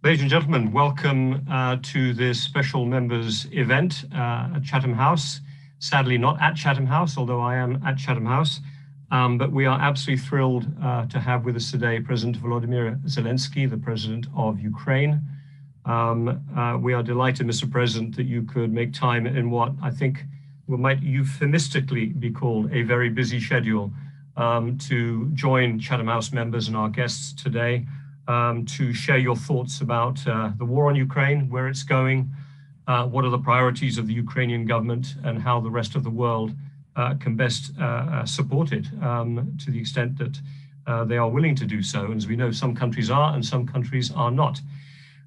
Ladies and gentlemen, welcome to this special members event at Chatham House. Sadly not at Chatham House, although I am at Chatham House. But we are absolutely thrilled to have with us today President Volodymyr Zelensky, the President of Ukraine. We are delighted, Mr. President, that you could make time in what I think might euphemistically be called a very busy schedule to join Chatham House members and our guests today to share your thoughts about the war on Ukraine, where it's going, what are the priorities of the Ukrainian government, and how the rest of the world can best support it to the extent that they are willing to do so. And as we know, some countries are and some countries are not.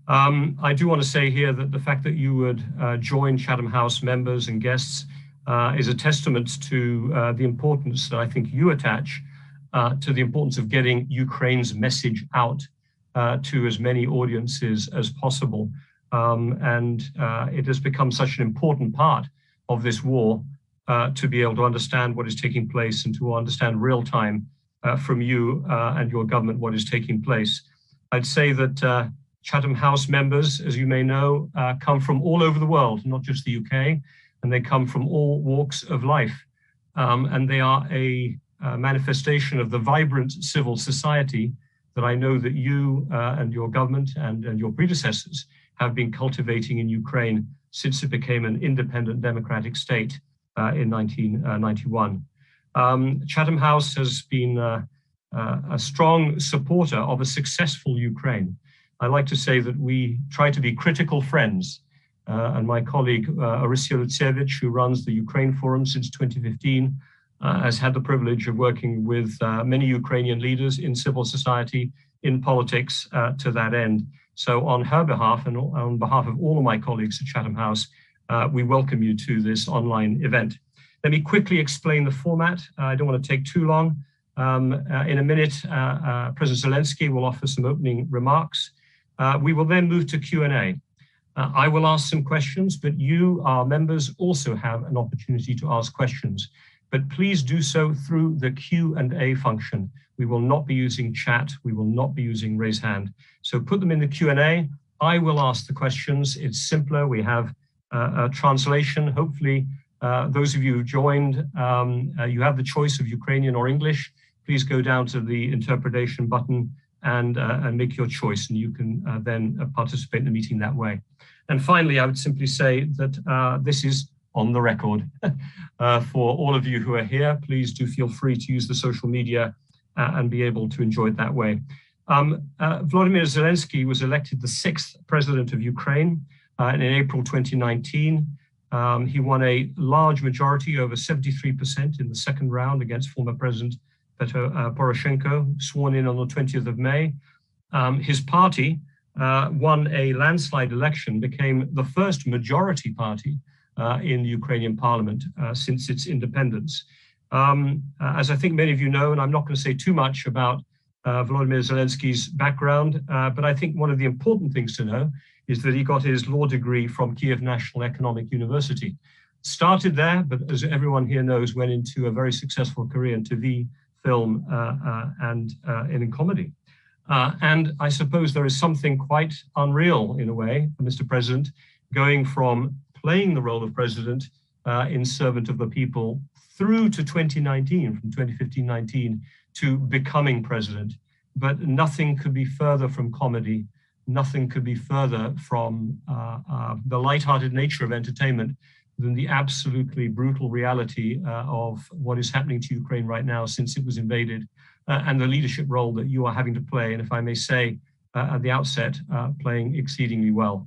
I do want to say here that the fact that you would join Chatham House members and guests is a testament to the importance that I think you attach to the importance of getting Ukraine's message out to as many audiences as possible. It has become such an important part of this war to be able to understand what is taking place and to understand real time from you and your government what is taking place. I'd say that Chatham House members, as you may know, come from all over the world, not just the UK, and they come from all walks of life. And they are a manifestation of the vibrant civil society that I know that you and your government and your predecessors have been cultivating in Ukraine since it became an independent democratic state in 1991. Chatham House has been a strong supporter of a successful Ukraine. I like to say that we try to be critical friends. And my colleague, Orysia Lutsevich, who runs the Ukraine Forum since 2015, has had the privilege of working with many Ukrainian leaders in civil society, in politics to that end. So on her behalf and on behalf of all of my colleagues at Chatham House, we welcome you to this online event. Let me quickly explain the format. I don't want to take too long. In a minute, President Zelensky will offer some opening remarks. We will then move to Q&A. I will ask some questions, but you, our members, also have an opportunity to ask questions. But please do so through the Q&A function. We will not be using chat. We will not be using raise hand. So put them in the Q&A. I will ask the questions. It's simpler. We have a translation. Hopefully, those of you who've joined, you have the choice of Ukrainian or English. Please go down to the interpretation button and make your choice, and you can then participate in the meeting that way. And finally, I would simply say that this is on the record. For all of you who are here, please do feel free to use the social media and be able to enjoy it that way. Volodymyr Zelensky was elected the 6th president of Ukraine in April 2019. He won a large majority, over 73% in the second round against former President Petro Poroshenko, sworn in on the 20th of May. His party won a landslide election, became the first majority party in the Ukrainian parliament since its independence. As I think many of you know, and I'm not going to say too much about Volodymyr Zelensky's background, but I think one of the important things to know is that he got his law degree from Kyiv National Economic University. Started there, but as everyone here knows, went into a very successful career in TV, film, and in comedy. And I suppose there is something quite unreal in a way, Mr. President, going from playing the role of president in servant of the people through to 2019, from 2015-19 to becoming president. But nothing could be further from comedy. Nothing could be further from the lighthearted nature of entertainment than the absolutely brutal reality of what is happening to Ukraine right now since it was invaded, and the leadership role that you are having to play, and if I may say at the outset, playing exceedingly well.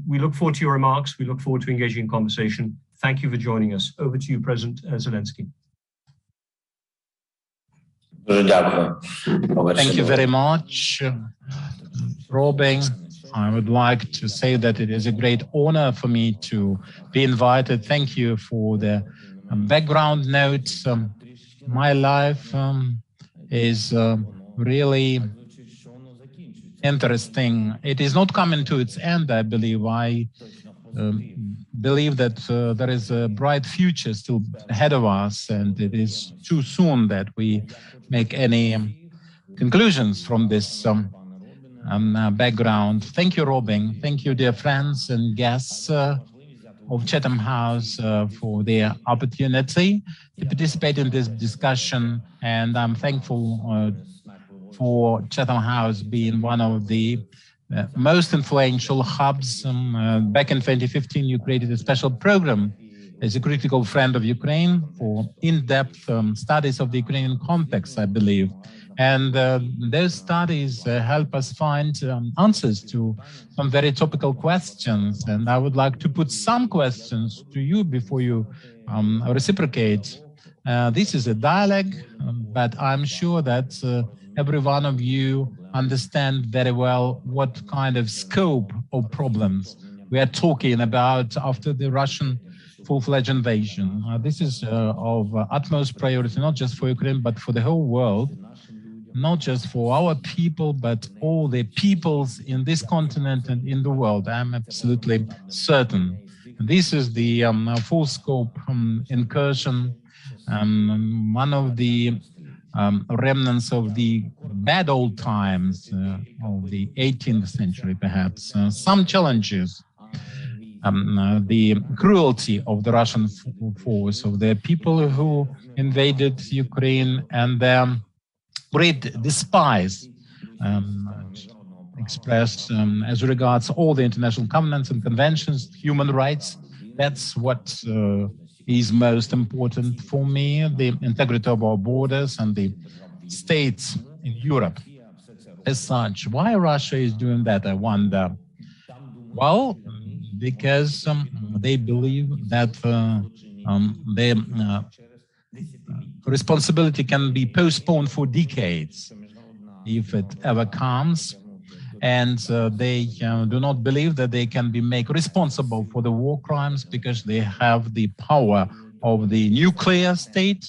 We look forward to your remarks. We look forward to engaging in conversation. Thank you for joining us. Over to you, President Zelensky. Thank you very much, Robin. I would like to say that it is a great honor for me to be invited. Thank you for the background notes. My life is really interesting. It is not coming to its end, I believe. I believe that there is a bright future still ahead of us, and it is too soon that we make any conclusions from this background. Thank you, Robin. Thank you, dear friends and guests of Chatham House for their opportunity to participate in this discussion. And I'm thankful for Chatham House being one of the most influential hubs. Back in 2015, you created a special program as a critical friend of Ukraine for in-depth studies of the Ukrainian context, I believe. And those studies help us find answers to some very topical questions. And I would like to put some questions to you before you reciprocate. This is a dialogue, but I'm sure that every one of you understand very well what kind of scope of problems we are talking about after the Russian full-fledged invasion. This is of utmost priority, not just for Ukraine, but for the whole world, not just for our people, but all the peoples in this continent and in the world. I'm absolutely certain. This is the full scope incursion, one of the remnants of the bad old times of the 18th century, perhaps. Some challenges, the cruelty of the Russian force, of the people who invaded Ukraine, and their great despise expressed as regards all the international covenants and conventions, human rights. That's what is most important for me, the integrity of our borders and the states in Europe as such. Why Russia is doing that, I wonder? Well, because they believe that their responsibility can be postponed for decades, if it ever comes. And they do not believe that they can be made responsible for the war crimes because they have the power of the nuclear state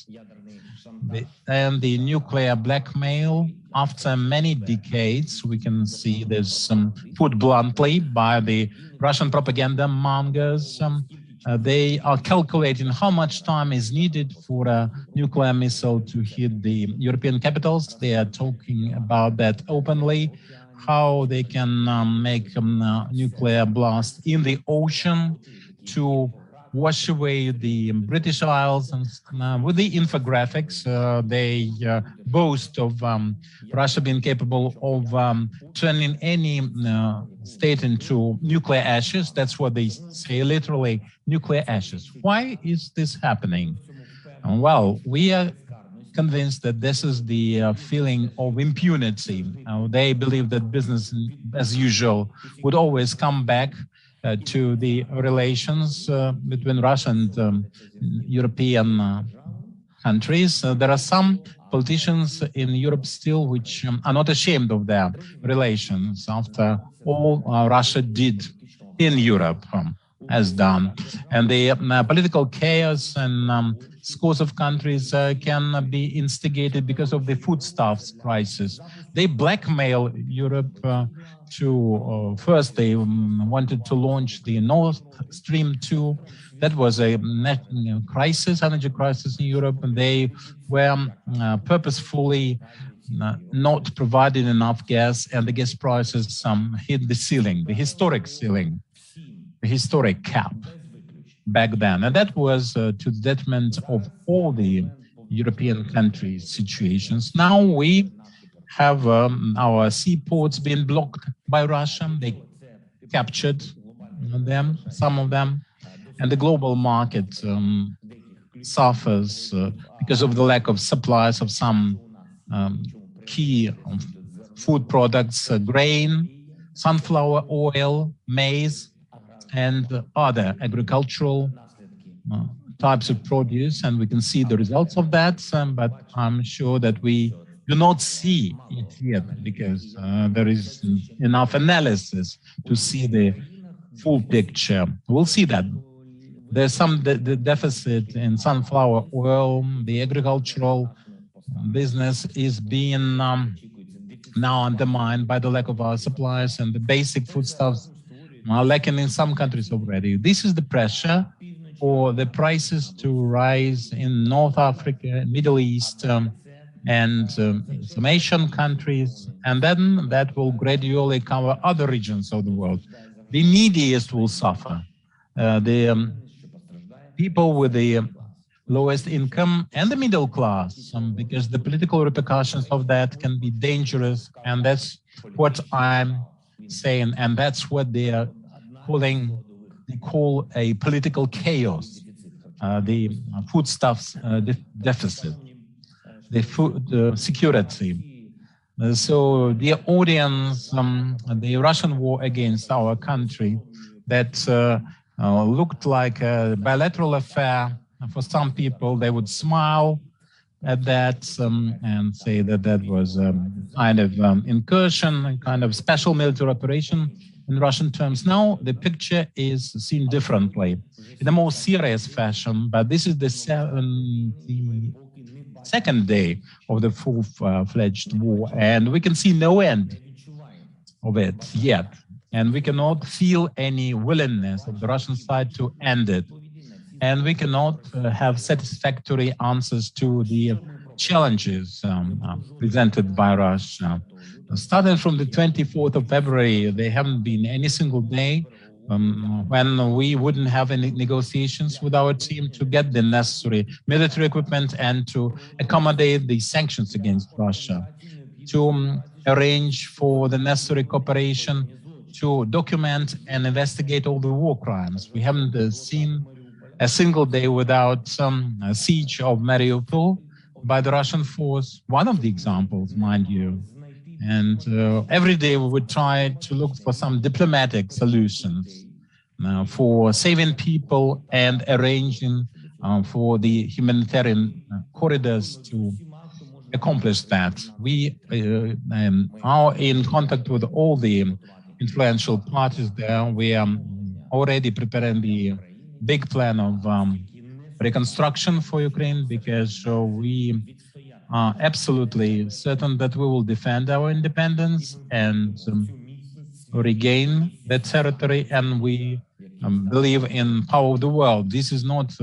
and the nuclear blackmail. After many decades, we can see this put bluntly by the Russian propaganda mongers. They are calculating how much time is needed for a nuclear missile to hit the European capitals. They are talking about that openly, how they can make a nuclear blast in the ocean to wash away the British Isles. And with the infographics, they boast of Russia being capable of turning any state into nuclear ashes. That's what they say, literally, nuclear ashes. Why is this happening? Well, we are convinced that this is the feeling of impunity. They believe that business as usual would always come back to the relations between Russia and European countries. There are some politicians in Europe still which are not ashamed of their relations after all Russia did in Europe has done. And the political chaos and scores of countries can be instigated because of the foodstuffs prices. They blackmail Europe to, first they wanted to launch the Nord Stream 2. That was a crisis, energy crisis in Europe, and they were purposefully not providing enough gas, and the gas prices hit the ceiling, the historic ceiling, the historic cap back then. And that was to the detriment of all the European countries' situations. Now we have our seaports being blocked by Russia. They captured them, some of them, and the global market suffers because of the lack of supplies of some key food products, grain, sunflower oil, maize, and other agricultural types of produce. And we can see the results of that, but I'm sure that we do not see it yet because there is enough analysis to see the full picture. We'll see that. There's some deficit in sunflower oil. The agricultural business is being now undermined by the lack of our supplies, and the basic foodstuffs are lacking in some countries already. This is the pressure for the prices to rise in North Africa, Middle East, and some Asian countries, and then that will gradually cover other regions of the world. The neediest will suffer. The people with the lowest income and the middle class, because the political repercussions of that can be dangerous, and that's what I'm saying, and that's what they are call a political chaos, the foodstuffs deficit, the food security. So the audience, the Russian war against our country, that looked like a bilateral affair. For some people, they would smile at that and say that that was kind of incursion, a kind of special military operation in Russian terms. Now the picture is seen differently, in a more serious fashion, but this is the 72nd day of the full-fledged war, and we can see no end of it yet. And we cannot feel any willingness of the Russian side to end it. And we cannot have satisfactory answers to the challenges presented by Russia. Starting from the 24th of February, there haven't been any single day when we wouldn't have any negotiations with our team to get the necessary military equipment and to accommodate the sanctions against Russia, to arrange for the necessary cooperation, to document and investigate all the war crimes. We haven't seen a single day without some siege of Mariupol by the Russian force, one of the examples, mind you. And every day we would try to look for some diplomatic solutions for saving people and arranging for the humanitarian corridors to accomplish that. We are in contact with all the influential parties there. We are already preparing the big plan of reconstruction for Ukraine, because we are absolutely certain that we will defend our independence and regain that territory, and we believe in power of the world. This is not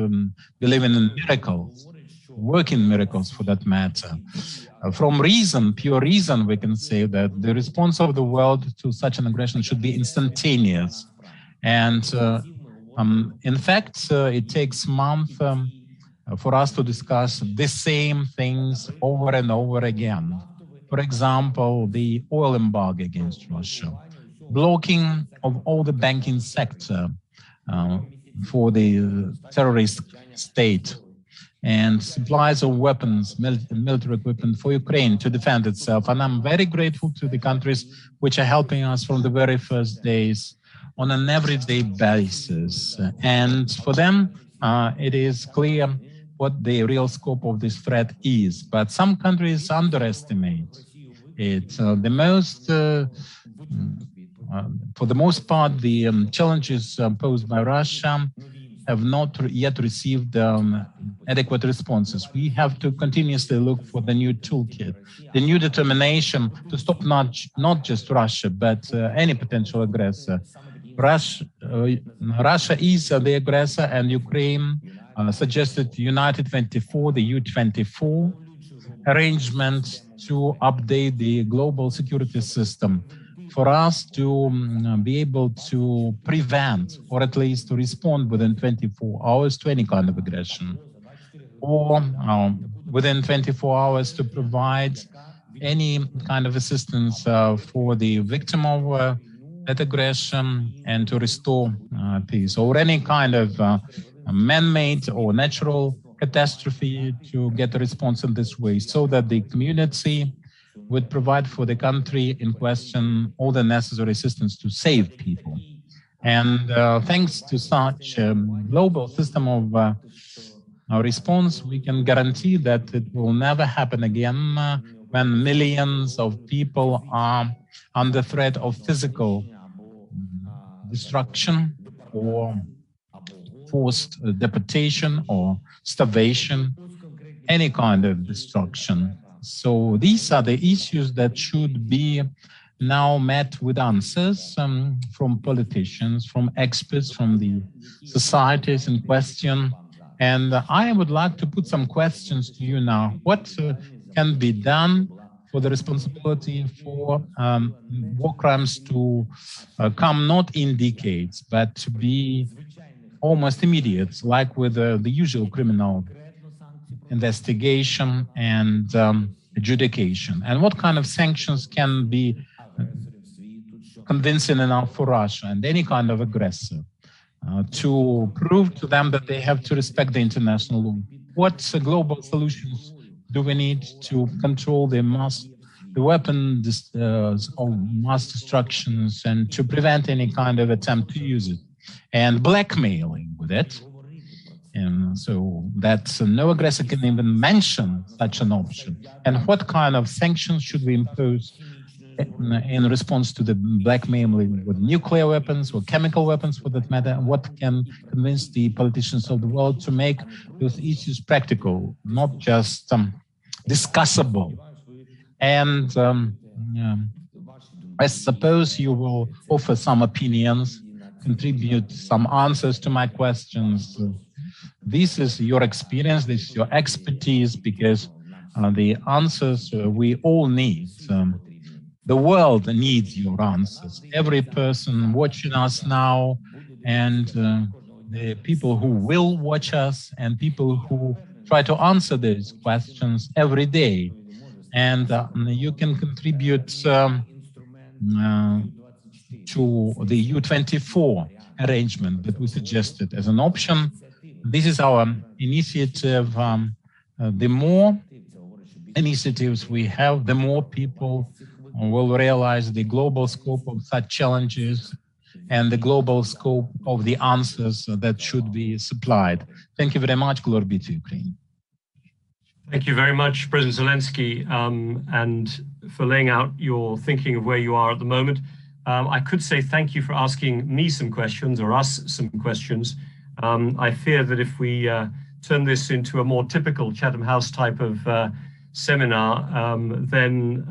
believing in miracles, working miracles for that matter. From reason, pure reason, we can say that the response of the world to such an aggression should be instantaneous. And in fact, it takes months for us to discuss the same things over and over again. For example, the oil embargo against Russia, blocking of all the banking sector for the terrorist state, and supplies of weapons, military equipment for Ukraine to defend itself. And I'm very grateful to the countries which are helping us from the very first days on an everyday basis. And for them, it is clear what the real scope of this threat is. But some countries underestimate it. For the most part, the challenges posed by Russia have not yet received adequate responses. We have to continuously look for the new toolkit, the new determination to stop not just Russia, but any potential aggressor. Russia is the aggressor, and Ukraine suggested United 24, the U-24 arrangement to update the global security system for us to be able to prevent, or at least to respond within 24 hours to any kind of aggression, or within 24 hours to provide any kind of assistance for the victim of that aggression and to restore peace, or any kind of man-made or natural catastrophe to get a response in this way, so that the community would provide for the country in question all the necessary assistance to save people. And thanks to such a global system of response, we can guarantee that it will never happen again when millions of people are under threat of physical destruction or forced deportation or starvation, any kind of destruction. So these are the issues that should be now met with answers from politicians, from experts, from the societies in question. And I would like to put some questions to you now. What can be done for the responsibility for war crimes to come not in decades, but to be almost immediate, like with the usual criminal investigation and adjudication? And what kind of sanctions can be convincing enough for Russia and any kind of aggressor to prove to them that they have to respect the international law? What global solutions do we need to control the weapons of mass destructions and to prevent any kind of attempt to use it and blackmailing with it? And so that no aggressor can even mention such an option. And what kind of sanctions should we impose in response to the blackmailing with nuclear weapons or chemical weapons for that matter? What can convince the politicians of the world to make those issues practical, not just discussable? And I suppose you will offer some opinions, contribute some answers to my questions. This is your experience, this is your expertise, because the answers we all need. The world needs your answers. Every person watching us now, and the people who will watch us, and people who try to answer these questions every day. And you can contribute to the U24 arrangement that we suggested as an option. This is our initiative. The more initiatives we have, the more people will realize the global scope of such challenges and the global scope of the answers that should be supplied. Thank you very much. Glory be to Ukraine. Thank you very much, President Zelensky, and for laying out your thinking of where you are at the moment. I could say thank you for asking me some questions, or us some questions. I fear that if we turn this into a more typical Chatham House type of seminar, then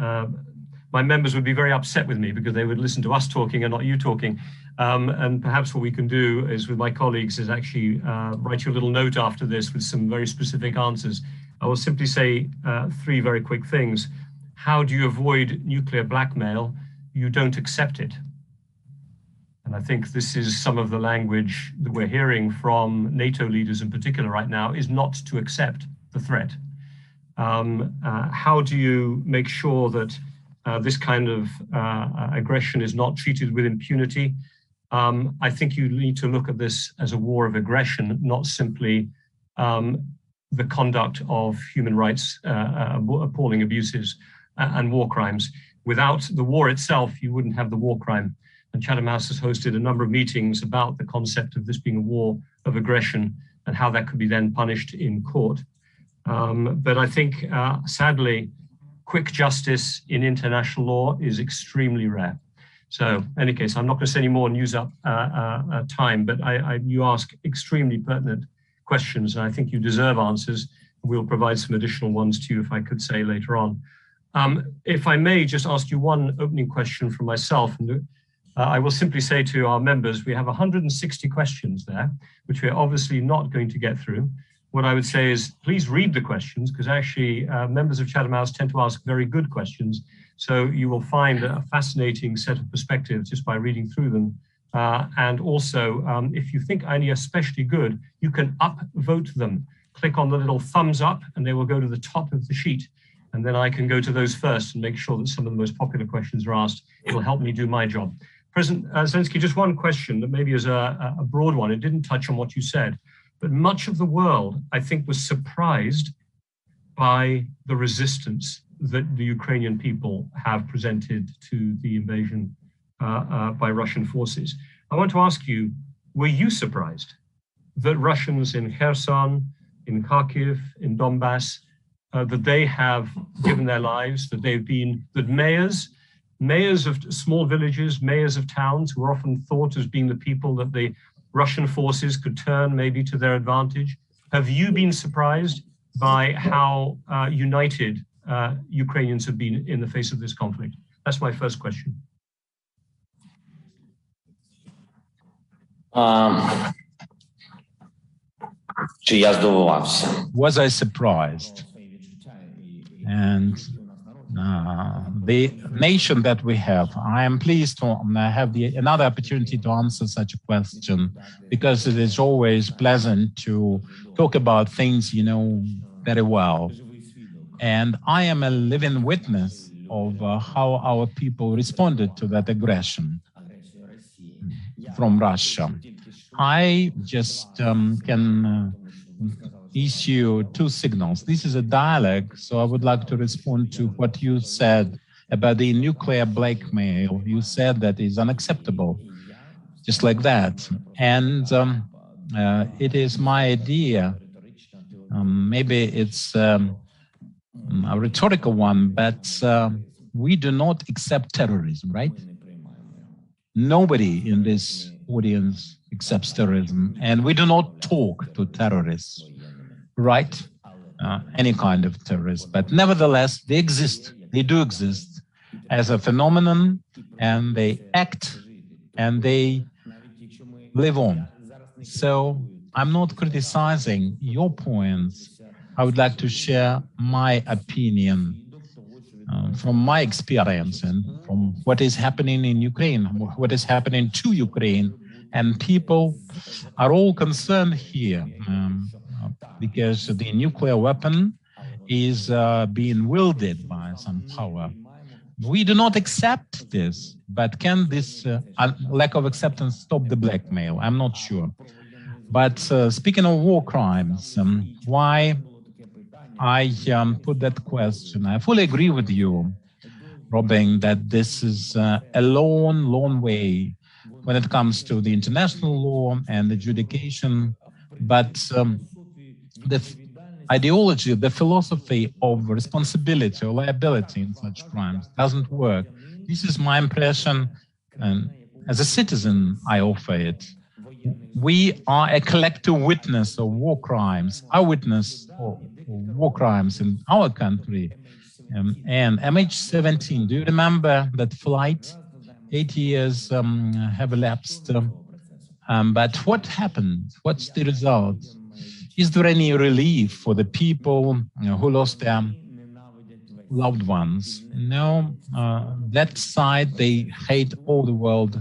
my members would be very upset with me because they would listen to us talking and not you talking. And perhaps what we can do is, with my colleagues, is actually write you a little note after this with some very specific answers. I will simply say three very quick things. How do you avoid nuclear blackmail? You don't accept it. And I think this is some of the language that we're hearing from NATO leaders in particular right now, is not to accept the threat. How do you make sure that this kind of aggression is not treated with impunity? I think you need to look at this as a war of aggression, not simply the conduct of human rights, appalling abuses and war crimes. Without the war itself, you wouldn't have the war crime. And Chatham House has hosted a number of meetings about the concept of this being a war of aggression and how that could be then punished in court. But I think, sadly, quick justice in international law is extremely rare. So in any case, I'm not going to say any more and use up time, but you ask extremely pertinent questions, and I think you deserve answers. We'll provide some additional ones to you, if I could say, later on. If I may just ask you one opening question from myself, and I will simply say to our members, we have 160 questions there, which we're obviously not going to get through. What I would say is, please read the questions, because actually members of Chatham House tend to ask very good questions. So you will find a fascinating set of perspectives just by reading through them. And also, if you think any are especially good, you can upvote them. Click on the little thumbs up and they will go to the top of the sheet. And then I can go to those first and make sure that some of the most popular questions are asked. It'll help me do my job. President Zelensky, just one question that maybe is a broad one. It didn't touch on what you said, but much of the world, I think, was surprised by the resistance that the Ukrainian people have presented to the invasion by Russian forces. I want to ask you, were you surprised that Russians in Kherson, in Kyiv, in Donbass, that they have given their lives, that they've been, that mayors of small villages, mayors of towns, who are often thought as being the people that the Russian forces could turn maybe to their advantage, have you been surprised by how united Ukrainians have been in the face of this conflict? That's my first question. Was I surprised? And the nation that we have, I am pleased to have another opportunity to answer such a question, because it is always pleasant to talk about things you know very well. And I am a living witness of how our people responded to that aggression from Russia. I just can issue two signals. This is a dialogue, so I would like to respond to what you said about the nuclear blackmail. You said that is unacceptable, just like that. And it is my idea, maybe it's a rhetorical one, but we do not accept terrorism, right? Nobody in this audience accepts terrorism, and we do not talk to terrorists, right? Any kind of terrorist, but nevertheless, they exist. They do exist as a phenomenon, and they act and they live on. So I'm not criticizing your points. I would like to share my opinion from my experience and from what is happening in Ukraine, what is happening to Ukraine. And people are all concerned here because the nuclear weapon is being wielded by some power. We do not accept this, but can this lack of acceptance stop the blackmail? I'm not sure. But speaking of war crimes, why I put that question, I fully agree with you, Robin, that this is a long way when it comes to the international law and adjudication. But the ideology, the philosophy of responsibility or liability in such crimes doesn't work. This is my impression, and as a citizen, I offer it. We are a collective witness of war crimes. I witness war crimes in our country. And MH17, do you remember that flight? 8 years have elapsed. But what happened? What's the result? Is there any relief for the people who lost their loved ones? No, that side, they hate all the world.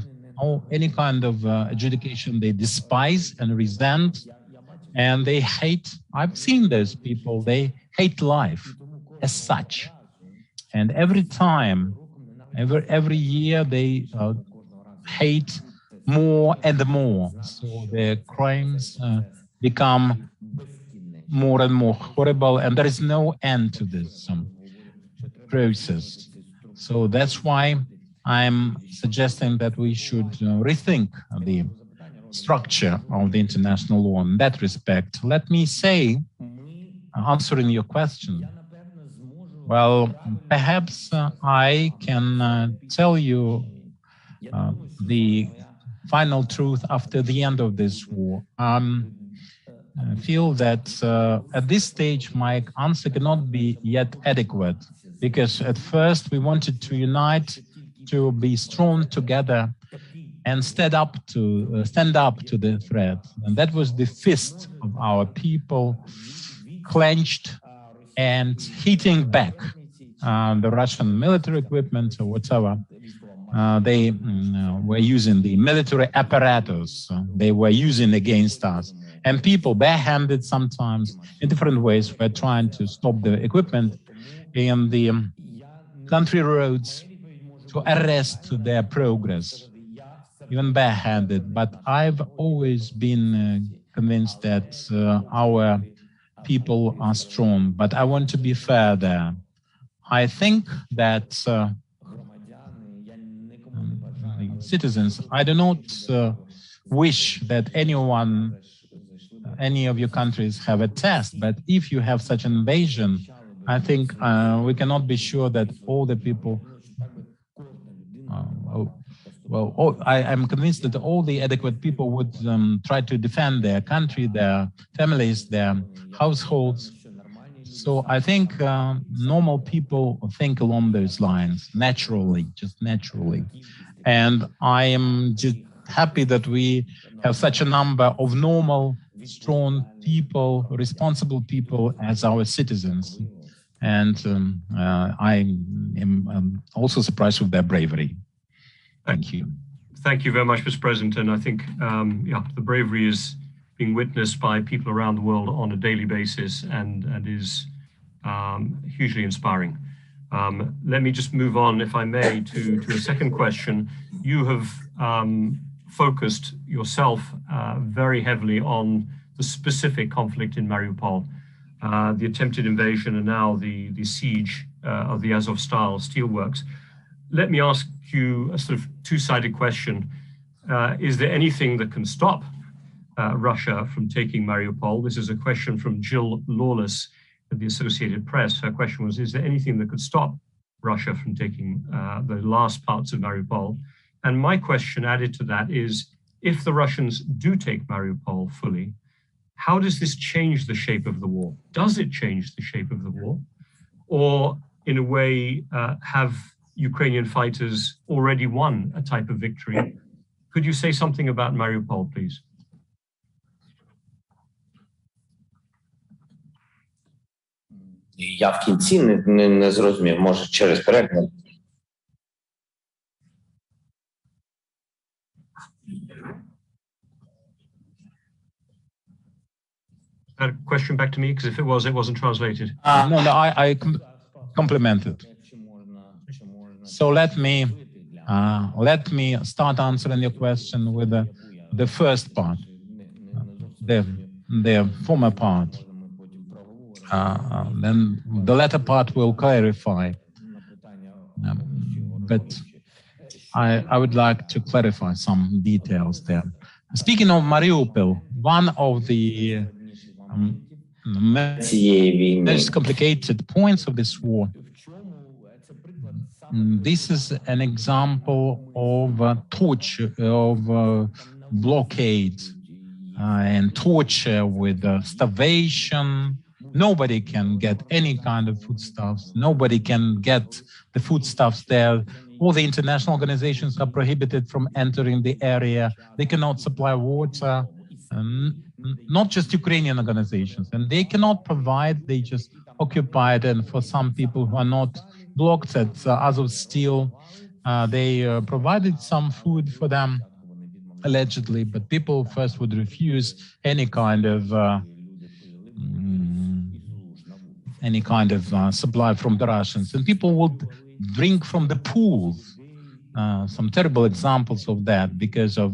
Any kind of adjudication they despise and resent, and they hate. I've seen those people, they hate life as such. And every time, every year, they hate more and more. So their crimes become more and more horrible, and there is no end to this process. So that's why I'm suggesting that we should rethink the structure of the international law in that respect. Let me say, answering your question, well, perhaps I can tell you the final truth after the end of this war. I feel that at this stage, my answer cannot be yet adequate, because at first we wanted to unite, to be strong together and stand up to the threat. And that was the fist of our people, clenched and hitting back the Russian military equipment or whatever. They were using the military apparatus they were using against us. And people, barehanded sometimes, in different ways, were trying to stop the equipment in the country roads to arrest their progress, even barehanded. But I've always been convinced that our people are strong. But I want to be fair there. I think that citizens, I do not wish that anyone, any of your countries have a test, but if you have such an invasion, I think we cannot be sure that all the people, I'm convinced that all the adequate people would try to defend their country, their families, their households. So I think normal people think along those lines, naturally, just naturally. And I am just happy that we have such a number of normal, strong people, responsible people as our citizens. And I am also surprised with their bravery. Thank you. Thank you very much, Mr. President. And I think, the bravery is being witnessed by people around the world on a daily basis and is hugely inspiring. Let me just move on, if I may, to a second question. You have focused yourself very heavily on the specific conflict in Mariupol, the attempted invasion and now the siege of the Azovstal steelworks. Let me ask you a sort of two-sided question. Is there anything that can stop Russia from taking Mariupol? This is a question from Jill Lawless at the Associated Press. Her question was, is there anything that could stop Russia from taking the last parts of Mariupol? And my question added to that is, if the Russians do take Mariupol fully, how does this change the shape of the war? Does it change the shape of the war? Or in a way, have Ukrainian fighters already won a type of victory? Could you say something about Mariupol, please? Я в кінці не зрозумів, може через переклад. A question back to me, because if it was, it wasn't translated. No, I complimented. So let me start answering your question with the first part, the former part. Then the latter part will clarify. But I would like to clarify some details there. Speaking of Mariupol, one of the most complicated points of this war, this is an example of torture, of blockade and torture with starvation. Nobody can get any kind of foodstuffs. Nobody can get the foodstuffs there. All the international organizations are prohibited from entering the area. They cannot supply water, not just Ukrainian organizations. And they cannot provide, they just occupy it. And for some people who are not blocked at Azovstal, they provided some food for them, allegedly. But people first would refuse any kind of supply from the Russians, and people would drink from the pools. Some terrible examples of that because of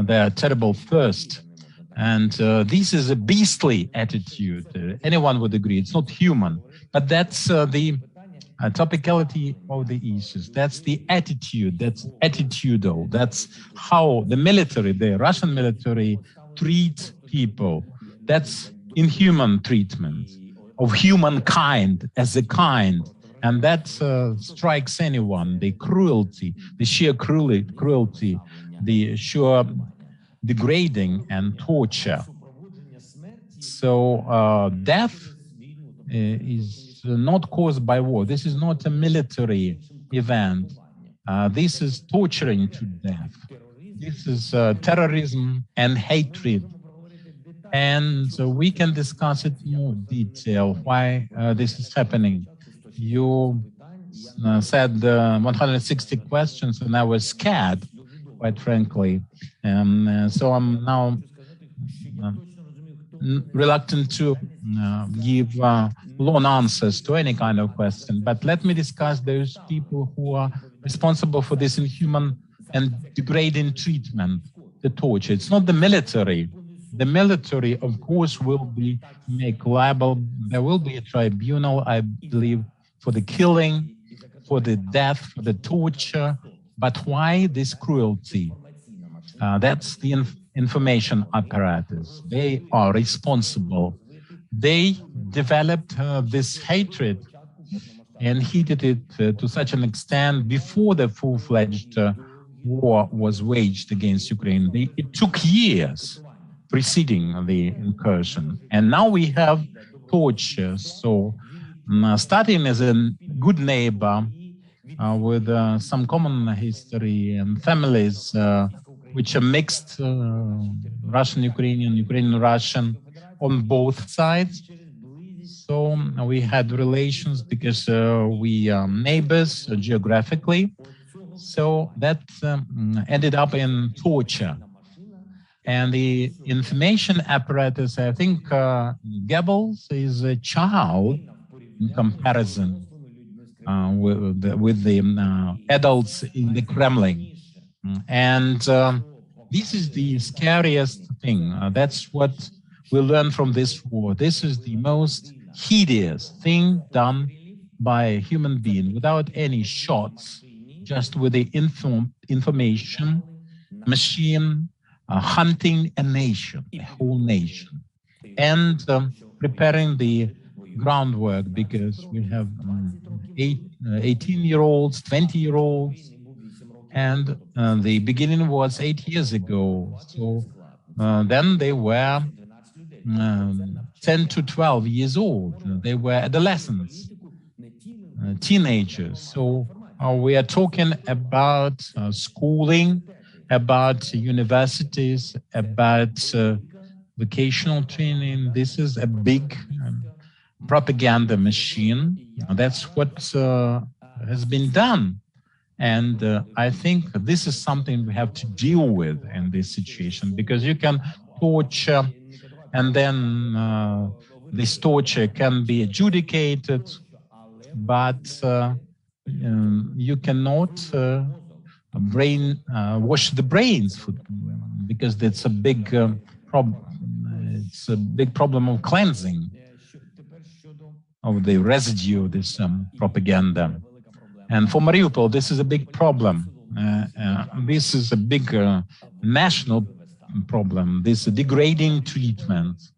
their terrible thirst. And this is a beastly attitude. Anyone would agree. It's not human, but that's the topicality of the issues. That's the attitude. That's attitudinal. That's how the military, the Russian military, treats people. That's inhuman treatment of humankind as a kind. And that strikes anyone, the cruelty, the sheer cruelty, the sheer degrading and torture. So death is not caused by war. This is not a military event. This is torturing to death. This is terrorism and hatred. And we can discuss it in more detail, why this is happening. You said 160 questions, and I was scared, quite frankly. So I'm now reluctant to give long answers to any kind of question. But let me discuss those people who are responsible for this inhuman and degrading treatment, the torture. It's not the military. The military, of course, will be made liable. There will be a tribunal, I believe, for the killing, for the death, for the torture. But why this cruelty? That's the information apparatus. They are responsible. They developed this hatred and heated it to such an extent before the full-fledged war was waged against Ukraine. It took years preceding the incursion. And now we have torture. So starting as a good neighbor with some common history and families which are mixed, Russian-Ukrainian, Ukrainian-Russian on both sides. So we had relations because we are neighbors geographically. So that ended up in torture. And the information apparatus, I think Goebbels is a child in comparison with the adults in the Kremlin. And this is the scariest thing. That's what we learn from this war. This is the most hideous thing done by a human being without any shots, just with the information machine hunting a nation, a whole nation, and preparing the groundwork, because we have 18-year-olds, 20-year-olds, and the beginning was 8 years ago. So then they were 10 to 12 years old. They were adolescents, teenagers. So we are talking about schooling, about universities, about vocational training. This is a big propaganda machine. That's what has been done. And I think this is something we have to deal with in this situation, because you can torture, and then this torture can be adjudicated, but you cannot wash the brains, because that's a big problem. It's a big problem of cleansing of the residue of this propaganda. And for Mariupol, this is a big problem. This is a big national problem, this degrading treatment.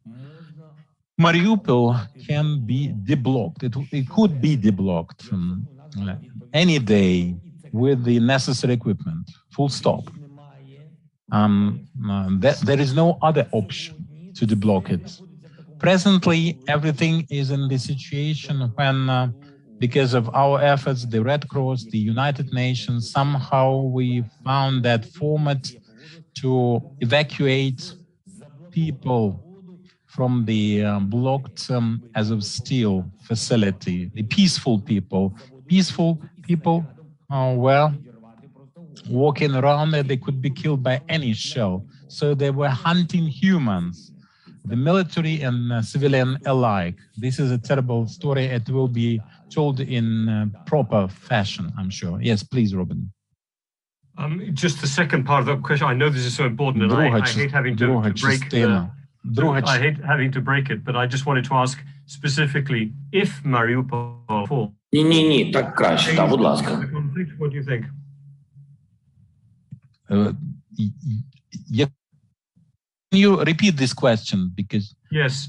Mariupol can be deblocked. It could be deblocked any day with the necessary equipment, full stop. There is no other option to deblock it. Presently, everything is in the situation when, because of our efforts, the Red Cross, the United Nations, somehow we found that format to evacuate people from the blocked Azov facility, the peaceful people. Peaceful people were walking around and they could be killed by any shell. So they were hunting humans, the military and civilian alike. This is a terrible story. It will be told in proper fashion, I'm sure. Yes, please, Robin. Just the second part of that question. I know this is so important, and I hate having to break it, but I just wanted to ask specifically, if Mariupol falls, Ні, так краще, так, будь ласка. What do you think? Can you repeat this question? Because yes,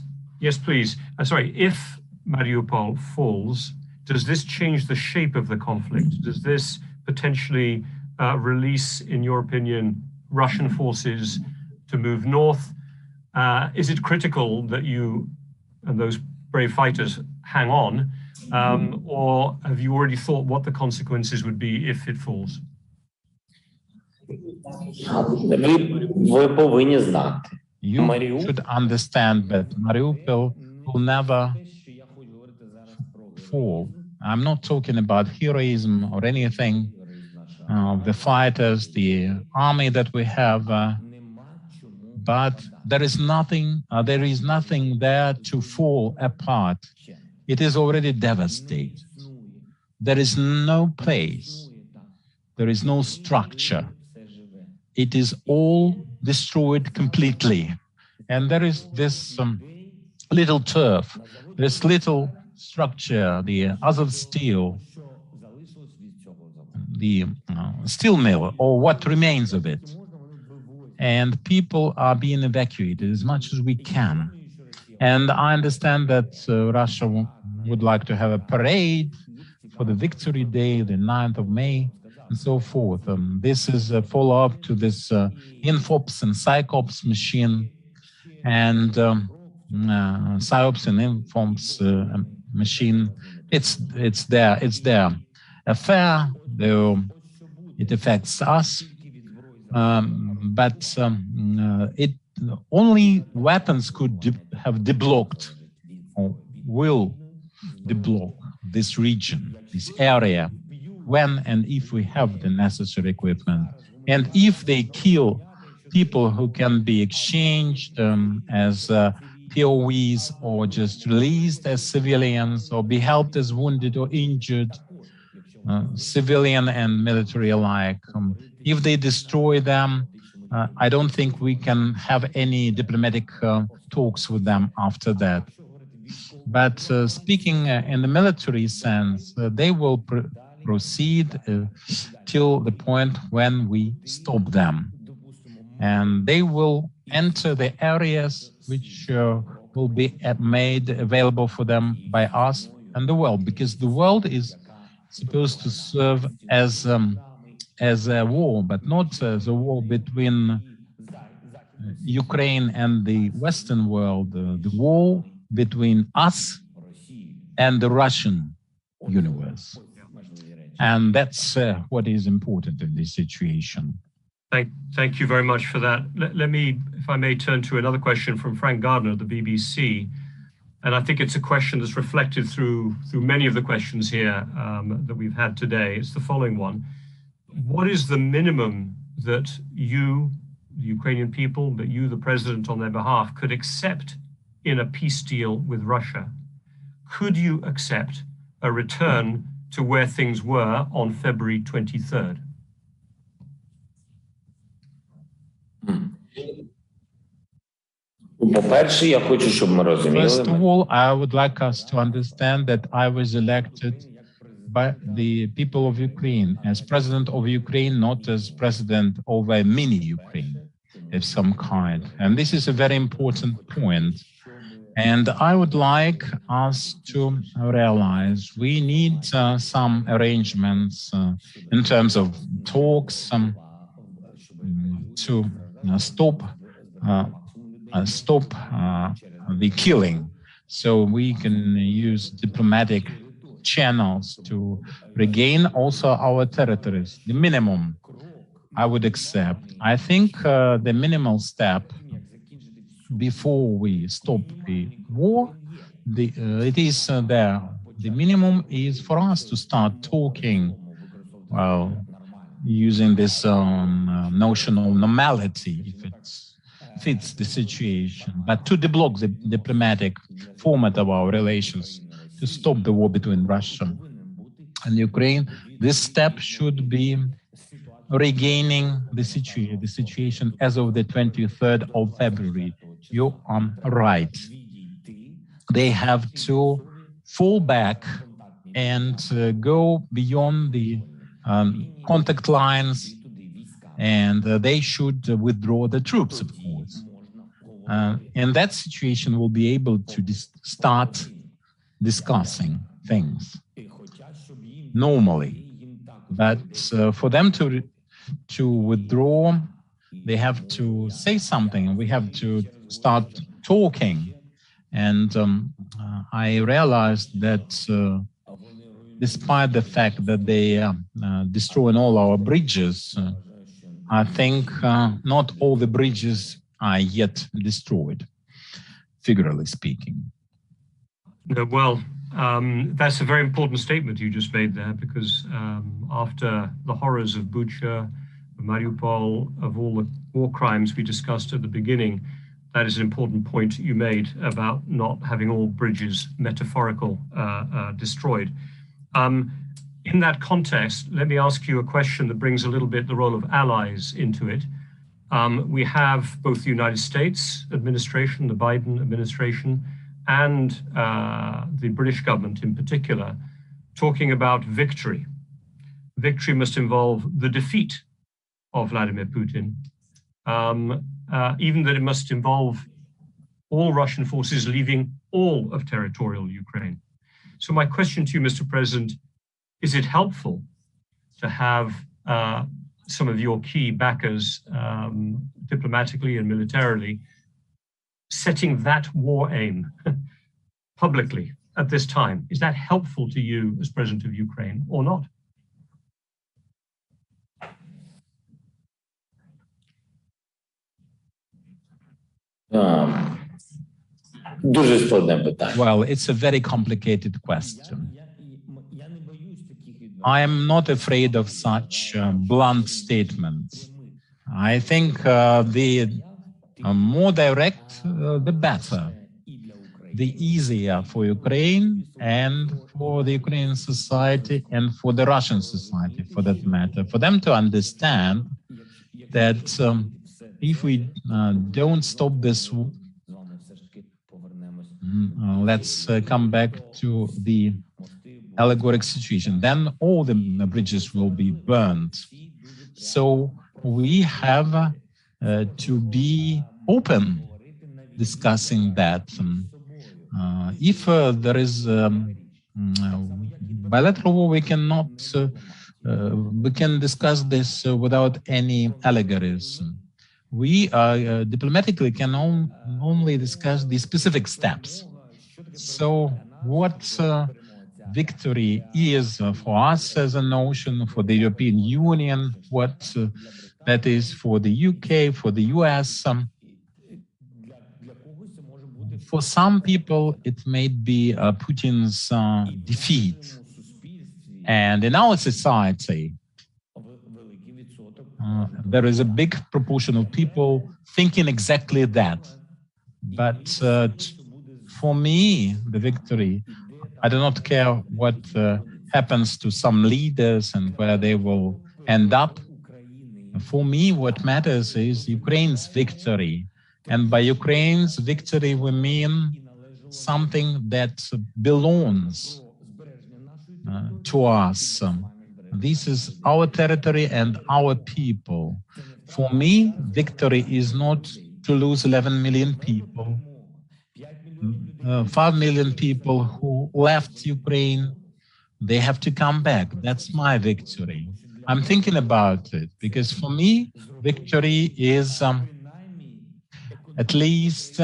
please. Sorry, if Mariupol falls, does this change the shape of the conflict? Does this potentially release, in your opinion, Russian forces to move north? Is it critical that you and those brave fighters hang on, or have you already thought what the consequences would be if it falls? Ви повинні знати. You should understand that Mariupol will never fall. I'm not talking about heroism or anything. The fighters, the army that we have, but there is nothing there to fall apart. It is already devastated. There is no place. There is no structure. It is all destroyed completely. And there is this little turf, this little structure, the Azov steel, the steel mill, or what remains of it. And people are being evacuated as much as we can. And I understand that Russia would like to have a parade for the Victory Day, the 9th of May, and so forth. This is a follow-up to this INFOPS and PSYCOPS machine, and PSYOPS and INFOPS machine. It's their affair, though it affects us. But only weapons could have deblocked, or will deblock this region, this area, when and if we have the necessary equipment, and if they kill people who can be exchanged as POWs or just released as civilians or be helped as wounded or injured, civilian and military alike. If they destroy them, I don't think we can have any diplomatic talks with them after that. But speaking in the military sense, they will proceed till the point when we stop them. And they will enter the areas which will be made available for them by us and the world, because the world is supposed to serve as a war, but not as a war between Ukraine and the Western world, the war between us and the Russian universe. And that's what is important in this situation. Thank you very much for that. Let me, if I may, turn to another question from Frank Gardner at the BBC. And I think it's a question that's reflected through many of the questions here that we've had today. It's the following one. What is the minimum that you, the Ukrainian people, but you, the president on their behalf, could accept in a peace deal with Russia? Could you accept a return to where things were on February 23rd? First of all, I would like us to understand that I was elected by the people of Ukraine as president of Ukraine, not as president of a mini Ukraine of some kind. And this is a very important point. And I would like us to realize we need some arrangements in terms of talks to stop the killing, so we can use diplomatic channels to regain also our territories. The minimum I would accept. I think the minimal step before we stop the war, it is there. The minimum is for us to start talking, well, using this notional normality, if it fits the situation, but to deblock the diplomatic format of our relations, to stop the war between Russia and Ukraine. This step should be regaining the situation as of the 23rd of February. You are right. They have to fall back and go beyond the contact lines, and they should withdraw the troops, of course. In that situation, we'll be able to start discussing things normally. But for them to withdraw, they have to say something, and we have to start talking. And I realized that despite the fact that they are destroying all our bridges, I think not all the bridges are yet destroyed, figuratively speaking. Well, that's a very important statement you just made there, because after the horrors of Bucha, of Mariupol, of all the war crimes we discussed at the beginning, that is an important point you made about not having all bridges destroyed. In that context, let me ask you a question that brings a little bit the role of allies into it. We have both the United States administration, the Biden administration, and the British government in particular, talking about victory. Victory must involve the defeat of Vladimir Putin, even that it must involve all Russian forces leaving all of territorial Ukraine. So my question to you, Mr. President, is it helpful to have some of your key backers diplomatically and militarily setting that war aim publicly at this time? Is that helpful to you as President of Ukraine or not? дуже складне питання. Well, it's a very complicated question. I am not afraid of such blunt statements. I think the more direct, the better. The easier for Ukraine and for the Ukrainian society and for the Russian society, for that matter, for them to understand that if we don't stop this, let's come back to the allegoric situation, then all the bridges will be burned. So we have to be open discussing that. If there is bilateral war, we cannot. We can discuss this without any allegories. We diplomatically can only discuss the specific steps. So, what victory is for us as a nation, for the European Union, what that is for the UK, for the US. For some people, it may be Putin's defeat. And in our society, there is a big proportion of people thinking exactly that. But for me, the victory, I do not care what happens to some leaders and where they will end up. For me, what matters is Ukraine's victory. And by Ukraine's victory, we mean something that belongs to us. This is our territory and our people. For me, victory is not to lose 11 million people, 5 million people who left Ukraine. They have to come back. That's my victory. I'm thinking about it because for me, victory is at least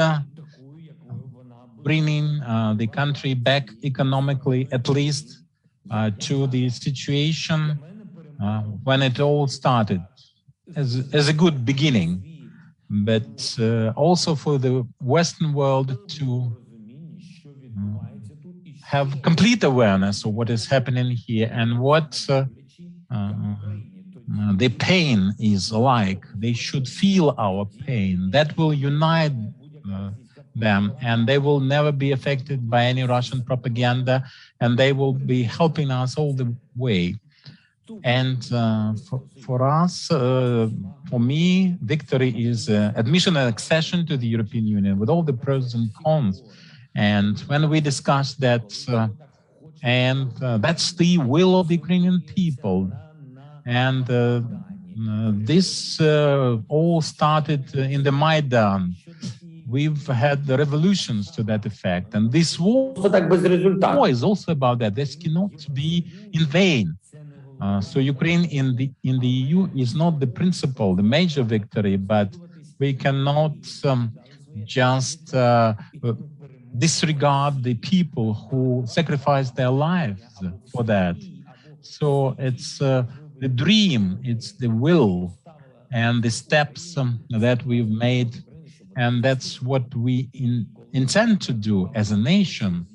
bringing the country back economically, at least to the situation when it all started, as a good beginning, but also for the Western world to have complete awareness of what is happening here and what the pain is like. They should feel our pain. That will unite them, and they will never be affected by any Russian propaganda, and they will be helping us all the way. And for us, for me, victory is admission and accession to the European Union with all the pros and cons. And when we discuss that, that's the will of the Ukrainian people. And this all started in the Maidan. We've had the revolutions to that effect. And this war is also about that. This cannot be in vain. So Ukraine in the EU is not the principal, the major victory, but we cannot just disregard the people who sacrificed their lives for that. So it's the dream, it's the will, and the steps that we've made, and that's what we intend to do as a nation.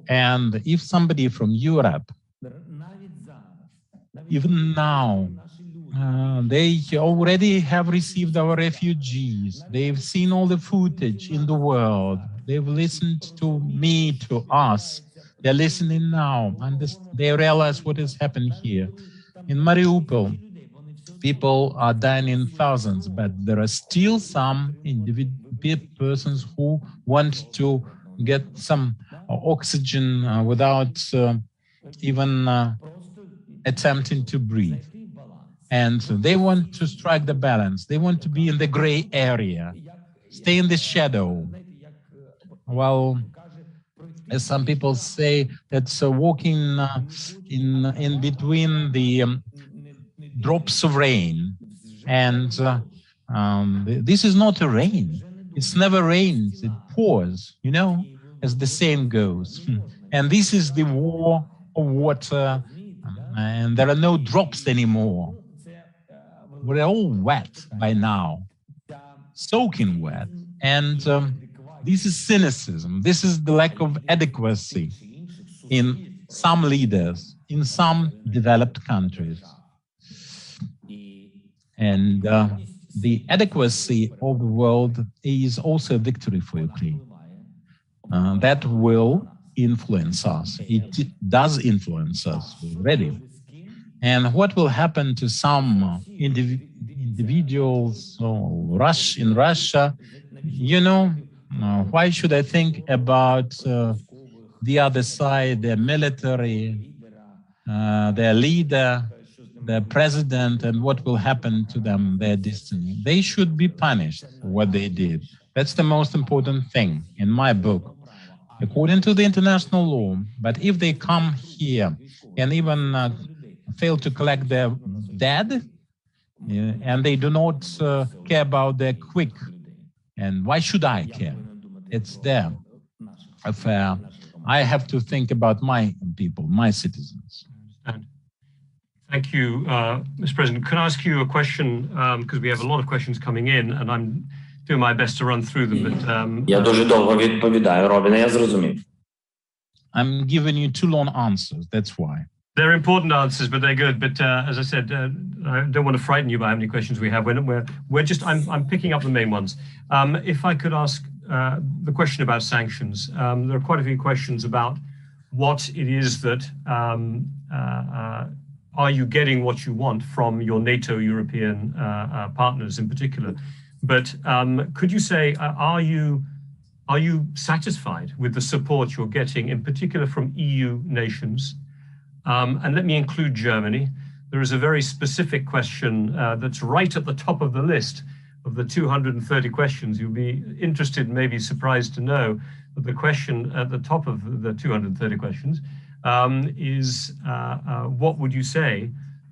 And if somebody from Europe, even now, they already have received our refugees, they've seen all the footage in the world, they've listened to me, to us, they're listening now, and they realize what is happening here. In Mariupol, people are dying in thousands, but there are still some persons who want to get some oxygen without even attempting to breathe. And they want to strike the balance. They want to be in the gray area, stay in the shadow. Well, as some people say, that's walking in between the drops of rain. And this is not a rain. It's never rains, it pours, you know, as the saying goes. And this is the war of water, and there are no drops anymore. We're all wet by now, soaking wet. And This is cynicism. This is the lack of adequacy in some leaders, in some developed countries. And the adequacy of the world is also a victory for Ukraine. That will influence us. It does influence us already. And what will happen to some individuals in Russia? You know, why should I think about the other side, their military, their leader, their president, and what will happen to them, their destiny? They should be punished for what they did. That's the most important thing in my book, according to the international law. But if they come here and even fail to collect their dead, and they do not care about their quick, and why should I care? It's their affair. I have to think about my people, my citizens. Thank you, Mr. President. Can I ask you a question? Because we have a lot of questions coming in, and I'm doing my best to run through them. But Я дуже довго відповідаю, Робіне, я зрозумів. I'm giving you too long answers, that's why. They're important answers, but they're good. But as I said, I don't want to frighten you by how many questions we have. I'm picking up the main ones. If I could ask the question about sanctions, there are quite a few questions about what it is that are you getting what you want from your NATO European partners in particular? But could you say, are you satisfied with the support you're getting, in particular from EU nations? And let me include Germany. There is a very specific question that's right at the top of the list of the 230 questions. You'll be interested, maybe surprised to know that the question at the top of the 230 questions is what would you say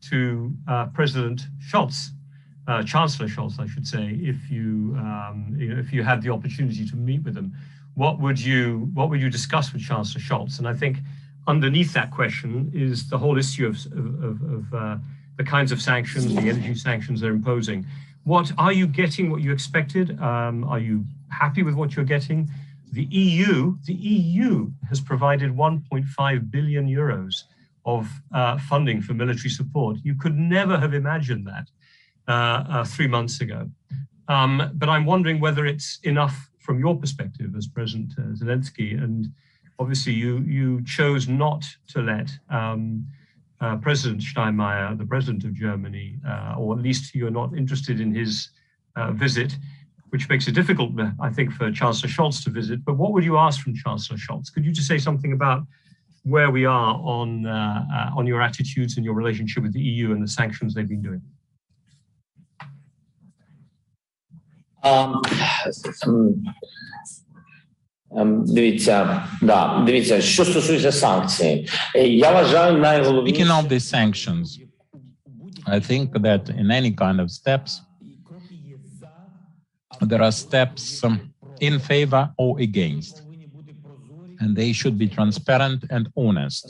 to President Scholz, Chancellor Scholz, I should say, if you had the opportunity to meet with him? What would you discuss with Chancellor Scholz? And I think underneath that question is the whole issue of the kinds of sanctions, the energy sanctions they're imposing. What are you getting? What you expected? Are you happy with what you're getting? The EU has provided 1.5 billion euros of funding for military support. You could never have imagined that 3 months ago. But I'm wondering whether it's enough from your perspective as President Zelensky. And obviously you chose not to let President Steinmeier, the president of Germany, or at least you're not interested in his visit, which makes it difficult, I think, for Chancellor Scholz to visit. But what would you ask from Chancellor Scholz? Could you just say something about where we are on your attitudes and your relationship with the EU and the sanctions they've been doing? Дивіться, що стосується санкцій. Я вважаю найголовніше. Speaking of these sanctions, I think that in any kind of steps, there are steps in favor or against, and they should be transparent and honest.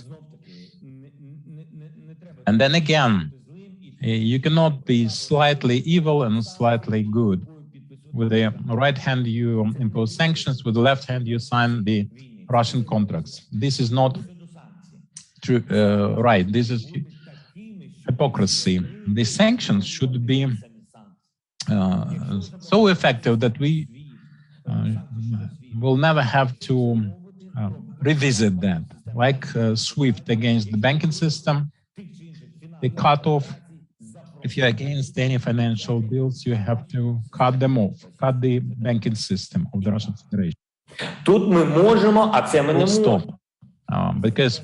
And then again, you cannot be slightly evil and slightly good. With the right hand, you impose sanctions. With the left hand, you sign the Russian contracts. This is not true, right. This is hypocrisy. The sanctions should be so effective that we will never have to revisit that. Like SWIFT against the banking system, the cutoff. If you're against any financial deals, you have to cut them off, cut the banking system of the Russian Federation. Тут ми можемо, а це ми не можемо. Because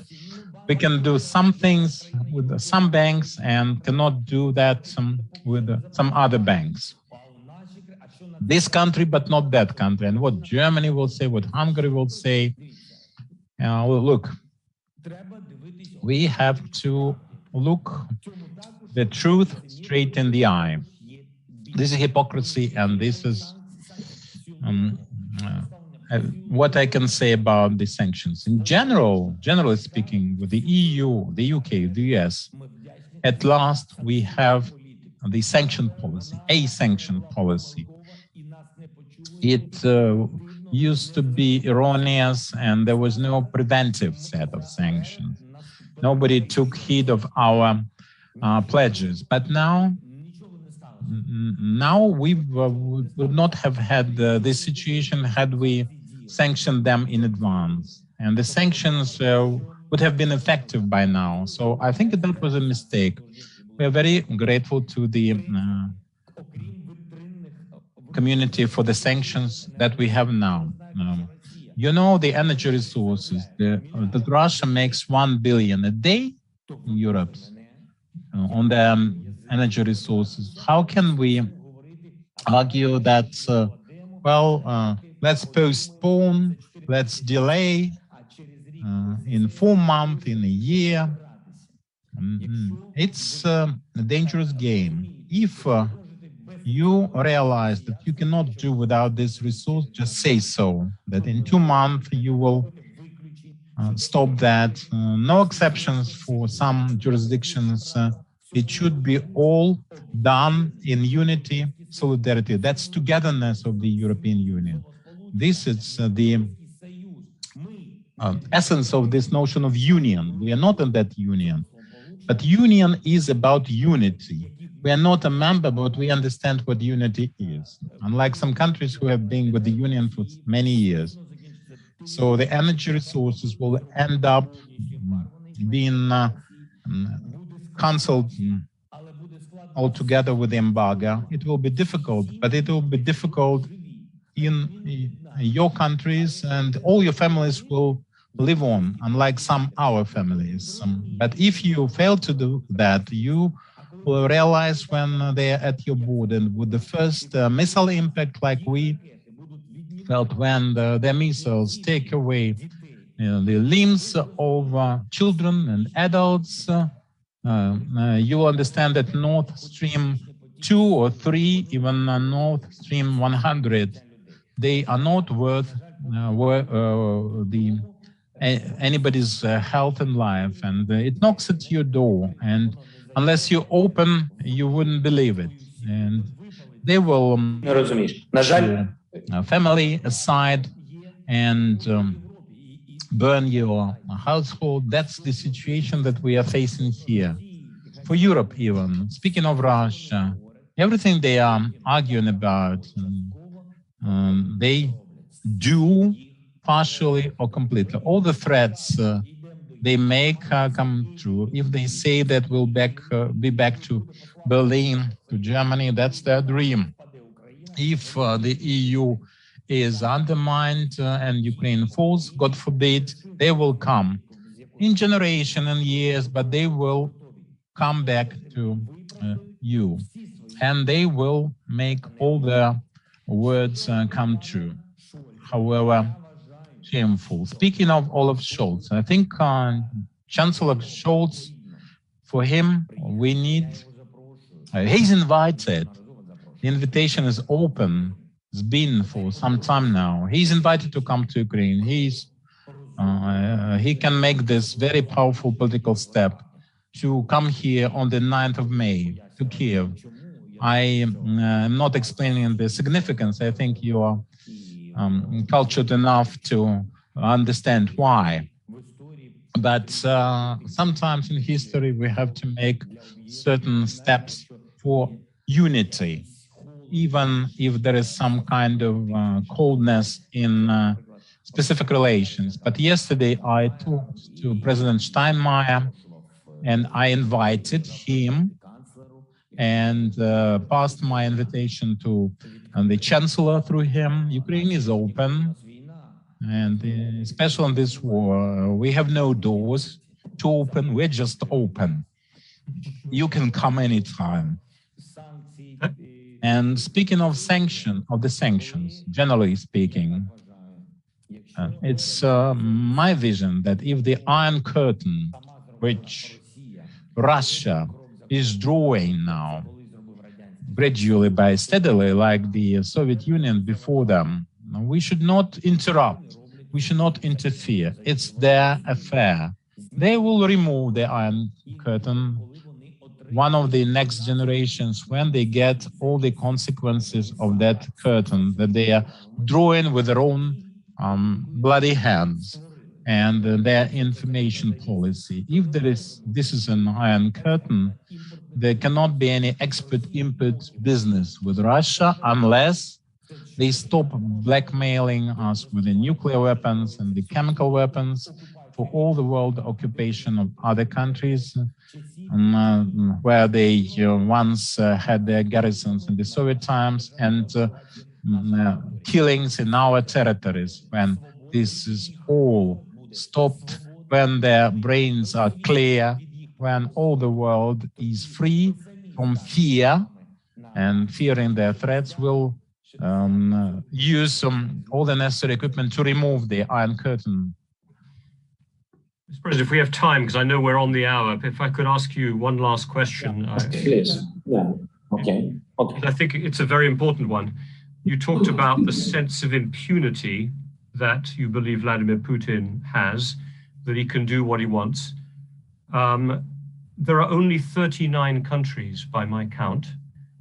we can do some things with some banks and cannot do that with some other banks. This country, but not that country. And what Germany will say, what Hungary will say, look, we have to look the truth straight in the eye. This is hypocrisy, and this is what I can say about the sanctions. In generally speaking, with the EU, the UK, the US, at last we have the sanction policy, a sanction policy. It used to be erroneous and there was no preventive set of sanctions. Nobody took heed of our pledges. But now we would not have had this situation had we sanctioned them in advance. And the sanctions would have been effective by now. So I think that was a mistake. We are very grateful to the community for the sanctions that we have now. You know, the energy resources, that Russia makes 1 billion a day in Europe on the energy resources. How can we argue that, let's postpone, let's delay in 4 months, in a year? It's a dangerous game. If you realize that you cannot do without this resource, just say so, that in 2 months you will stop that. No exceptions for some jurisdictions. It should be all done in unity, solidarity. That's togetherness of the European Union. This is the essence of this notion of union. We are not in that union, but union is about unity. We are not a member, but we understand what unity is, unlike some countries who have been with the union for many years. So the energy resources will end up being cancelled altogether with the embargo. It will be difficult, but it will be difficult in your countries, and all your families will live on, unlike some our families. But if you fail to do that, you will realize when they are at your border, and with the first missile impact, like we felt when the missiles take away the limbs of children and adults, you will understand that Nord Stream 2 or 3, even Nord Stream 100, they are not worth anybody's health and life, and it knocks at your door, and unless you open, you wouldn't believe it. And they will family aside and burn your household. That's the situation that we are facing here. For Europe even, speaking of Russia, everything they are arguing about, they do partially or completely. All the threats they make come true. If they say that we'll be back to Berlin, to Germany, that's their dream. If the EU is undermined and Ukraine falls, God forbid, they will come in generation and years, but they will come back to you, and they will make all their words come true, however shameful. Speaking of Olaf Scholz, I think Chancellor Scholz, for him, we need, he's invited. The invitation is open. It's been for some time now. He's invited to come to Ukraine. He can make this very powerful political step to come here on the 9th of May to Kyiv. I am not explaining the significance. I think you are cultured enough to understand why. But sometimes in history, we have to make certain steps for unity, even if there is some kind of coldness in specific relations. But yesterday, I talked to President Steinmeier, and I invited him and passed my invitation to the Chancellor through him. Ukraine is open, and especially in this war, we have no doors to open, we're just open. You can come anytime. And speaking of the sanctions, generally speaking, it's my vision that if the Iron Curtain, which Russia is drawing now, gradually by steadily, like the Soviet Union before them, we should not interrupt, we should not interfere. It's their affair. They will remove the Iron Curtain one of the next generations, when they get all the consequences of that curtain that they are drawing with their own bloody hands and their information policy. If this is an iron curtain, there cannot be any export import business with Russia unless they stop blackmailing us with the nuclear weapons and the chemical weapons for all the world occupation of other countries where they once had their garrisons in the Soviet times, and killings in our territories. When this is all stopped, when their brains are clear, when all the world is free from fear and fearing their threats, will use all the necessary equipment to remove the Iron Curtain. Mr. President, if we have time, because I know we're on the hour, if I could ask you one last question. Please. Yeah. Okay. I think it's a very important one. You talked about the sense of impunity that you believe Vladimir Putin has, that he can do what he wants. There are only 39 countries, by my count,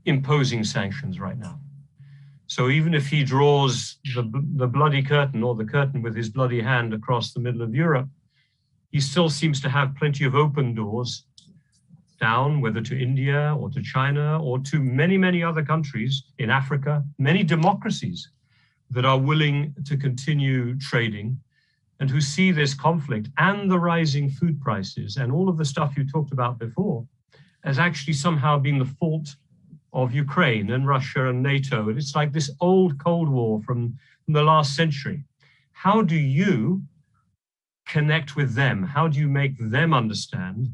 imposing sanctions right now. So even if he draws the bloody curtain, or the curtain with his bloody hand across the middle of Europe, he still seems to have plenty of open doors down, whether to India or to China or to many, many other countries in Africa, many democracies that are willing to continue trading and who see this conflict and the rising food prices and all of the stuff you talked about before as actually somehow being the fault of Ukraine and Russia and NATO. And it's like this old Cold War from the last century. How do you connect with them? How do you make them understand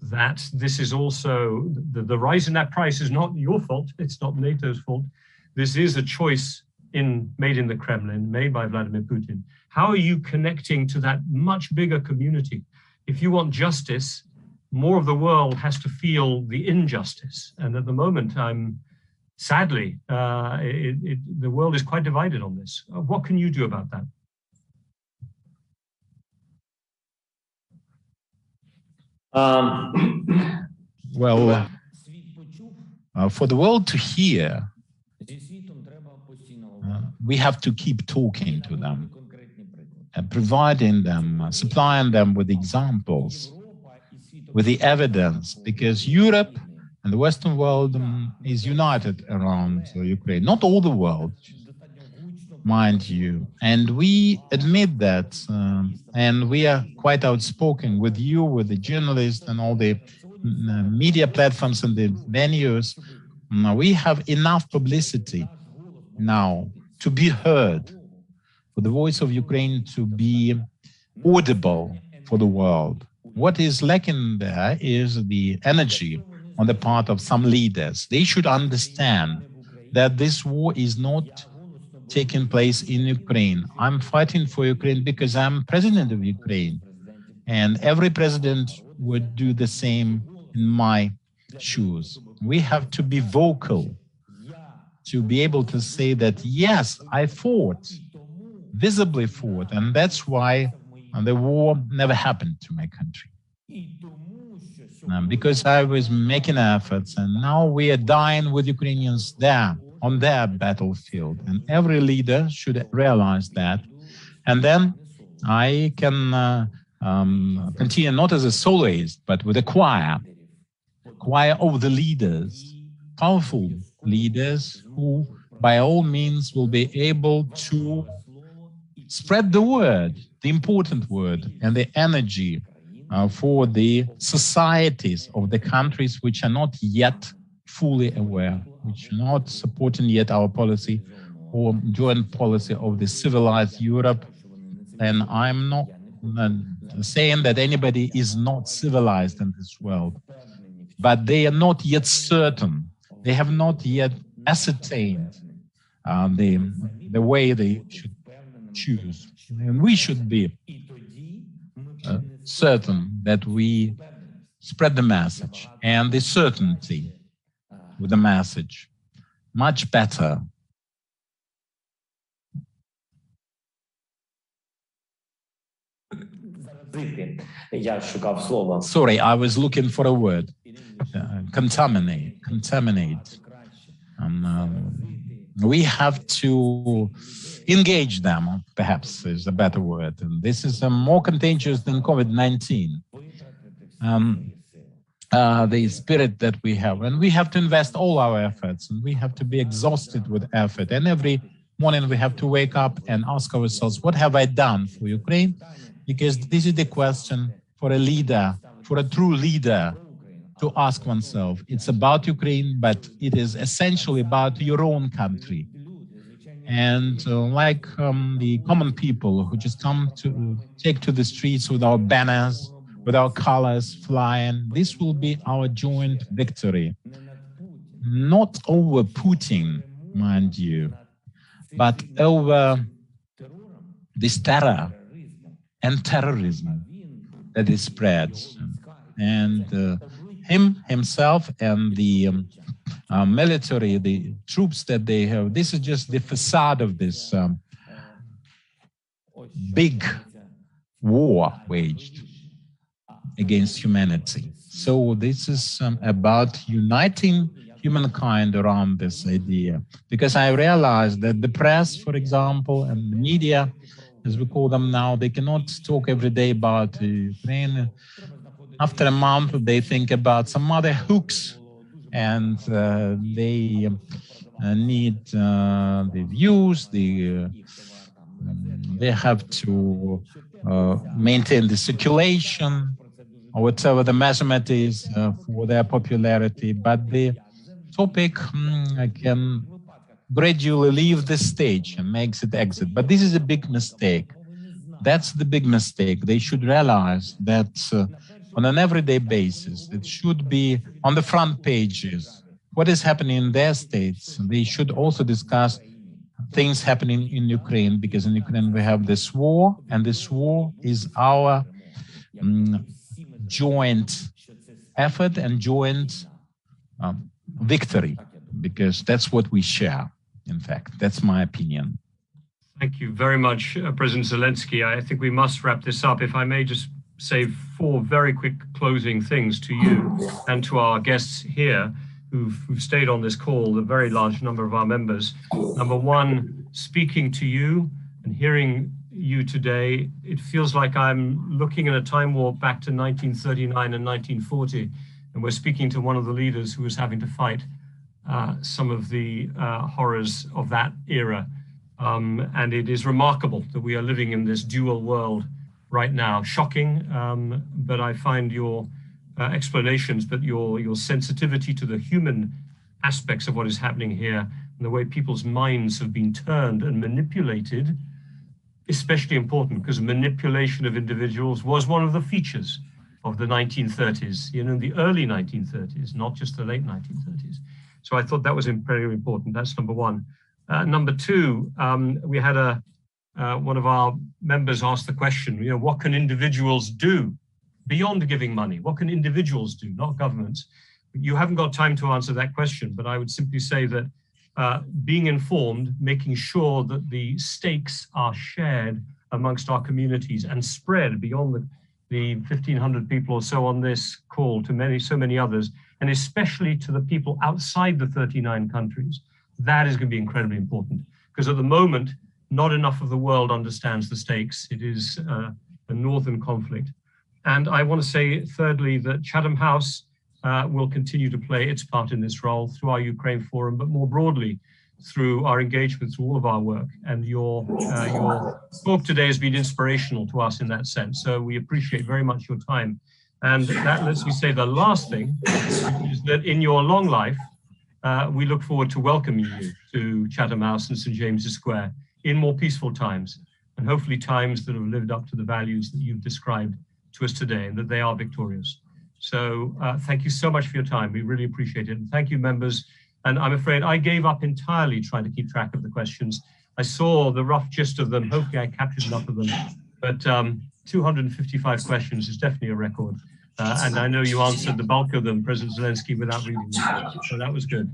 that this is also, the rise in that price is not your fault, it's not NATO's fault. This is a choice made in the Kremlin, made by Vladimir Putin. How are you connecting to that much bigger community? If you want justice, more of the world has to feel the injustice. And at the moment, sadly, the world is quite divided on this. What can you do about that? Well, for the world to hear, we have to keep talking to them and providing them, supplying them with examples, with the evidence, because Europe and the Western world is united around Ukraine. Not all the world, mind you. And we admit that, and we are quite outspoken with you, with the journalists and all the media platforms and the venues. We have enough publicity now to be heard, for the voice of Ukraine to be audible for the world. What is lacking there is the energy on the part of some leaders. They should understand that this war is not taking place in Ukraine. I'm fighting for Ukraine because I'm president of Ukraine, and every president would do the same in my shoes. We have to be vocal to be able to say that, yes, I fought, visibly fought, and that's why the war never happened to my country. Because I was making efforts, and now we are dying with Ukrainians there, on their battlefield, and every leader should realize that. And then I can continue not as a soloist, but with a choir of the leaders, powerful leaders who by all means will be able to spread the word, the important word, and the energy for the societies of the countries which are not yet fully aware, which are not supporting yet our policy or joint policy of the civilized Europe. And I'm not saying that anybody is not civilized in this world, but they are not yet certain. They have not yet ascertained the way they should choose. And we should be certain that we spread the message, and the certainty with the message much better. Я шукав слово. Sorry, I was looking for a word. contaminate. We have to engage them, perhaps is a better word. And this is more contagious than COVID-19. The spirit that we have, and we have to invest all our efforts, and we have to be exhausted with effort. And every morning we have to wake up and ask ourselves, what have I done for Ukraine? Because this is the question for a leader, for a true leader, to ask oneself. It's about Ukraine, but it is essentially about your own country. And like the common people who just come to take to the streets with our banners, with our colors flying, this will be our joint victory. Not over Putin, mind you, but over this terror and terrorism that is spread. And himself and the military, the troops that they have, this is just the facade of this big war waged against humanity. So this is about uniting humankind around this idea. Because I realized that the press, for example, and the media, as we call them now, they cannot talk every day about Ukraine. After a month, they think about some other hooks, and they need the views, they have to maintain the circulation, or whatever the measurement is for their popularity. But the topic can gradually leave the stage and makes it exit. But this is a big mistake. That's the big mistake. They should realize that on an everyday basis, it should be on the front pages. What is happening in their states? They should also discuss things happening in Ukraine, because in Ukraine we have this war, and this war is our joint effort and joint victory, because that's what we share. In fact, that's my opinion. Thank you very much, President Zelensky. I think we must wrap this up. If I may just say 4 very quick closing things to you and to our guests here who've stayed on this call, a very large number of our members. Number one, speaking to you and hearing you today, it feels like I'm looking at a time warp back to 1939 and 1940, and we're speaking to one of the leaders who was having to fight some of the horrors of that era. And it is remarkable that we are living in this dual world right now. Shocking, but I find your explanations, but your sensitivity to the human aspects of what is happening here and the way people's minds have been turned and manipulated, especially important, because manipulation of individuals was one of the features of the 1930s, the early 1930s, not just the late 1930s. So I thought that was very important. That's number one. Number two, we had one of our members asked the question, what can individuals do beyond giving money? What can individuals do, not governments? You haven't got time to answer that question, but I would simply say that being informed, making sure that the stakes are shared amongst our communities and spread beyond the 1,500 people or so on this call to so many others, and especially to the people outside the 39 countries, that is going to be incredibly important. Because at the moment, not enough of the world understands the stakes. It is a northern conflict. And I want to say, thirdly, that Chatham House will continue to play its part in this role through our Ukraine Forum, but more broadly, through our engagement through all of our work. And your talk today has been inspirational to us in that sense. So we appreciate very much your time. And that lets me say the last thing, which is that in your long life, we look forward to welcoming you to Chatham House and St. James's Square in more peaceful times, and hopefully times that have lived up to the values that you've described to us today, and that they are victorious. So thank you so much for your time. We really appreciate it. And thank you, members. And I'm afraid I gave up entirely trying to keep track of the questions. I saw the rough gist of them. Hopefully I captured enough of them. But 255 questions is definitely a record. And I know you answered the bulk of them, President Zelensky, without reading them. So that was good.